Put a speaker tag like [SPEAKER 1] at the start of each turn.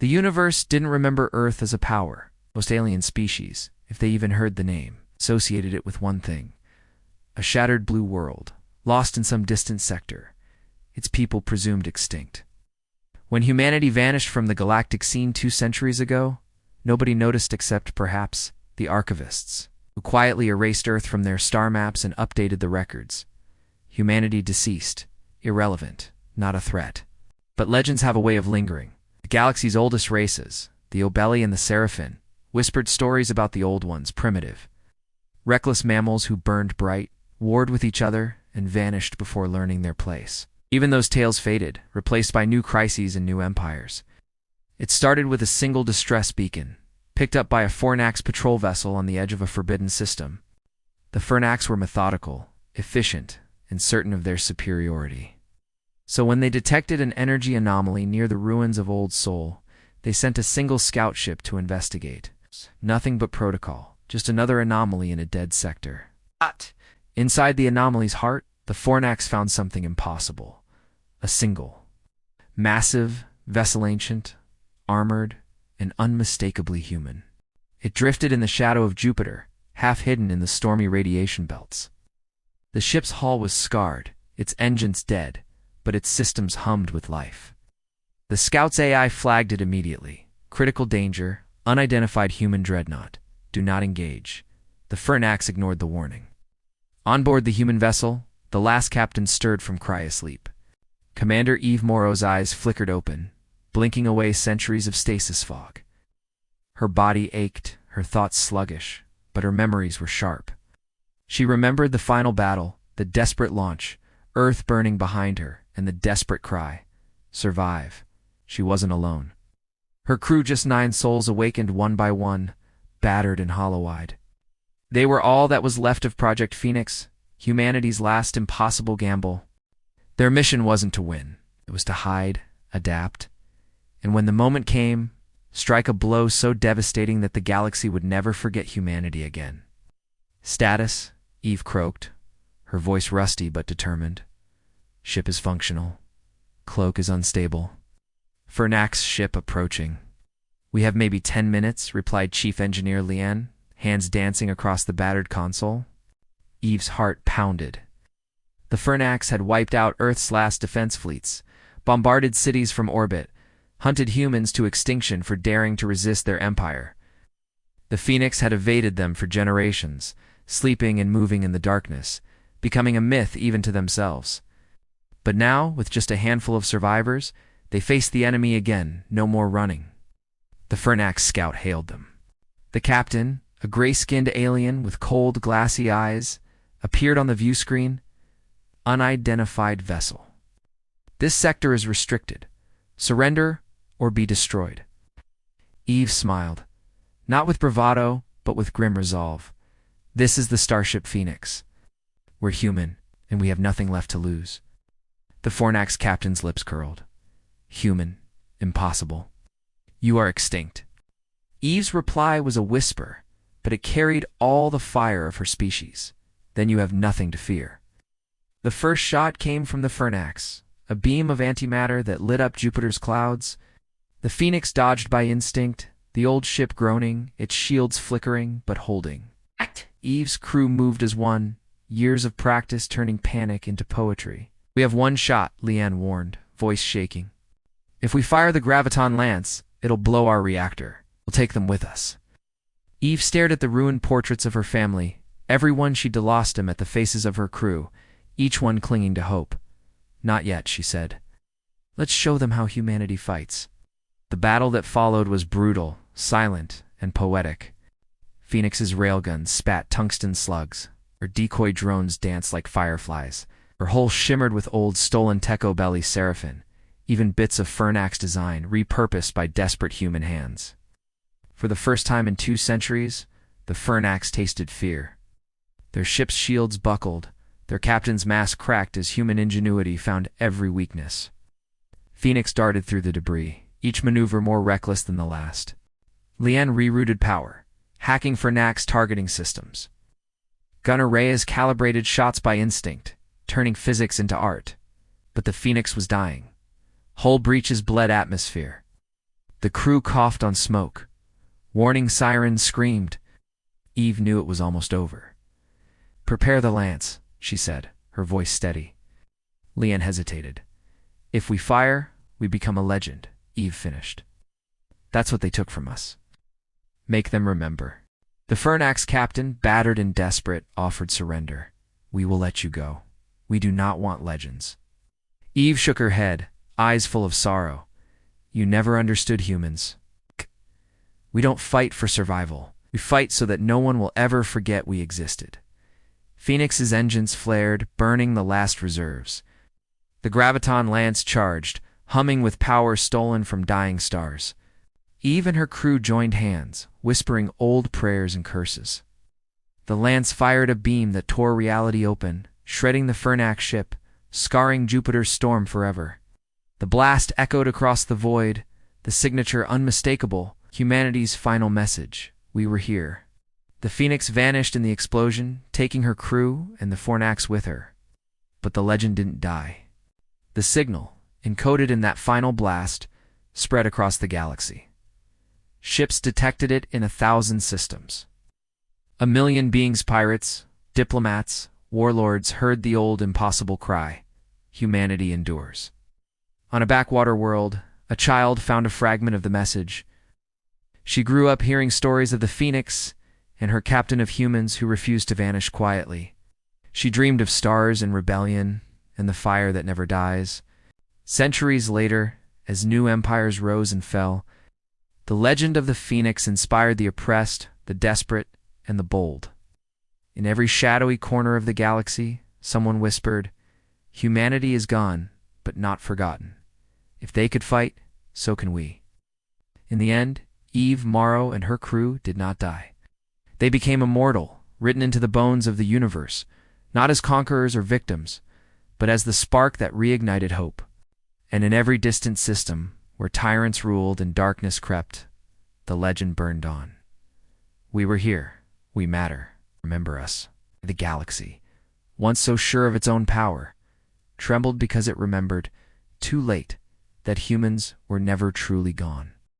[SPEAKER 1] The universe didn't remember Earth as a power. Most alien species, if they even heard the name, associated it with one thing: a shattered blue world, lost in some distant sector, its people presumed extinct. When humanity vanished from the galactic scene 2 centuries ago, nobody noticed except, perhaps, the archivists, who quietly erased Earth from their star maps and updated the records. Humanity deceased, irrelevant, not a threat. But legends have a way of lingering. The galaxy's oldest races, the Obeli and the Seraphim, whispered stories about the old ones, primitive, reckless mammals who burned bright, warred with each other, and vanished before learning their place. Even those tales faded, replaced by new crises and new empires. It started with a single distress beacon, picked up by a Fornax patrol vessel on the edge of a forbidden system. The Fornax were methodical, efficient, and certain of their superiority. So when they detected an energy anomaly near the ruins of Old Sol, they sent a single scout ship to investigate. Nothing but protocol, just another anomaly in a dead sector. But inside the anomaly's heart, the Fornax found something impossible. A single, massive vessel, ancient, armored, and unmistakably human. It drifted in the shadow of Jupiter, half hidden in the stormy radiation belts. The ship's hull was scarred, its engines dead, but its systems hummed with life. The scout's AI flagged it immediately. Critical danger, unidentified human dreadnought. Do not engage. The Fornax ignored the warning. On board the human vessel, the last captain stirred from cryosleep. Commander Eve Morrow's eyes flickered open, blinking away centuries of stasis fog. Her body ached, her thoughts sluggish, but her memories were sharp. She remembered the final battle, the desperate launch, Earth burning behind her, and the desperate cry, "Survive." She wasn't alone. Her crew, just 9 souls, awakened one by one, battered and hollow-eyed. They were all that was left of Project Phoenix, humanity's last impossible gamble. Their mission wasn't to win. It was to hide, adapt, and when the moment came, strike a blow so devastating that the galaxy would never forget humanity again. "Status," Eve croaked, her voice rusty but determined. "Ship is functional. Cloak is unstable. Fornax ship approaching." "We have maybe 10 minutes," replied Chief Engineer Lian, hands dancing across the battered console. Eve's heart pounded. The Fornax had wiped out Earth's last defense fleets, bombarded cities from orbit, hunted humans to extinction for daring to resist their empire. The Phoenix had evaded them for generations, sleeping and moving in the darkness, becoming a myth even to themselves. But now, with just a handful of survivors, they faced the enemy again, no more running. The Fornax scout hailed them. The captain, a gray-skinned alien with cold, glassy eyes, appeared on the view screen. "Unidentified vessel. This sector is restricted. Surrender or be destroyed." Eve smiled, not with bravado, but with grim resolve. "This is the Starship Phoenix. We're human, and we have nothing left to lose." The Fornax captain's lips curled. "Human. Impossible. You are extinct." Eve's reply was a whisper, but it carried all the fire of her species. "Then you have nothing to fear." The first shot came from the Fornax, a beam of antimatter that lit up Jupiter's clouds. The Phoenix dodged by instinct, the old ship groaning, its shields flickering but holding. Eve's crew moved as one, years of practice turning panic into poetry. "We have 1 shot," Lian warned, voice shaking. "If we fire the graviton lance, it'll blow our reactor. We'll take them with us." Eve stared at the ruined portraits of her family, everyone she'd lost him, at the faces of her crew, each one clinging to hope. "Not yet," she said. "Let's show them how humanity fights." The battle that followed was brutal, silent, and poetic. Phoenix's railguns spat tungsten slugs. Her decoy drones danced like fireflies. Her hull shimmered with old stolen tech Obeli Seraphim, even bits of Fornax design repurposed by desperate human hands. For the first time in 2 centuries, the Fornax tasted fear. Their ship's shields buckled, their captain's mask cracked as human ingenuity found every weakness. Phoenix darted through the debris, each maneuver more reckless than the last. Lian rerouted power, hacking Fornax targeting systems. Gunner Reyes calibrated shots by instinct, turning physics into art. But the Phoenix was dying. Hull breaches bled atmosphere. The crew coughed on smoke. Warning sirens screamed. Eve knew it was almost over. "Prepare the lance," she said, her voice steady. Leanne hesitated. "If we fire, we become a legend," Eve finished. "That's what they took from us. Make them remember." The Fernax captain, battered and desperate, offered surrender. "We will let you go. We do not want legends." Eve shook her head, eyes full of sorrow. "You never understood humans. We don't fight for survival. We fight so that no one will ever forget we existed." Phoenix's engines flared, burning the last reserves. The graviton lance charged, humming with power stolen from dying stars. Eve and her crew joined hands, whispering old prayers and curses. The lance fired a beam that tore reality open, shredding the Fernax ship, scarring Jupiter's storm forever. The blast echoed across the void, the signature unmistakable, humanity's final message: we were here. The Phoenix vanished in the explosion, taking her crew and the Fernax with her. But the legend didn't die. The signal, encoded in that final blast, spread across the galaxy. Ships detected it in 1,000 systems. 1,000,000 beings, pirates, diplomats, warlords, heard the old impossible cry: humanity endures. On a backwater world, a child found a fragment of the message. She grew up hearing stories of the Phoenix and her captain of humans who refused to vanish quietly. She dreamed of stars and rebellion and the fire that never dies. Centuries later, as new empires rose and fell, the legend of the Phoenix inspired the oppressed, the desperate, and the bold. In every shadowy corner of the galaxy, someone whispered, "Humanity is gone, but not forgotten. If they could fight, so can we." In the end, Eve Morrow and her crew did not die. They became immortal, written into the bones of the universe, not as conquerors or victims, but as the spark that reignited hope. And in every distant system, where tyrants ruled and darkness crept, the legend burned on. We were here. We matter. Remember us. The galaxy, once so sure of its own power, trembled because it remembered, too late, that humans were never truly gone.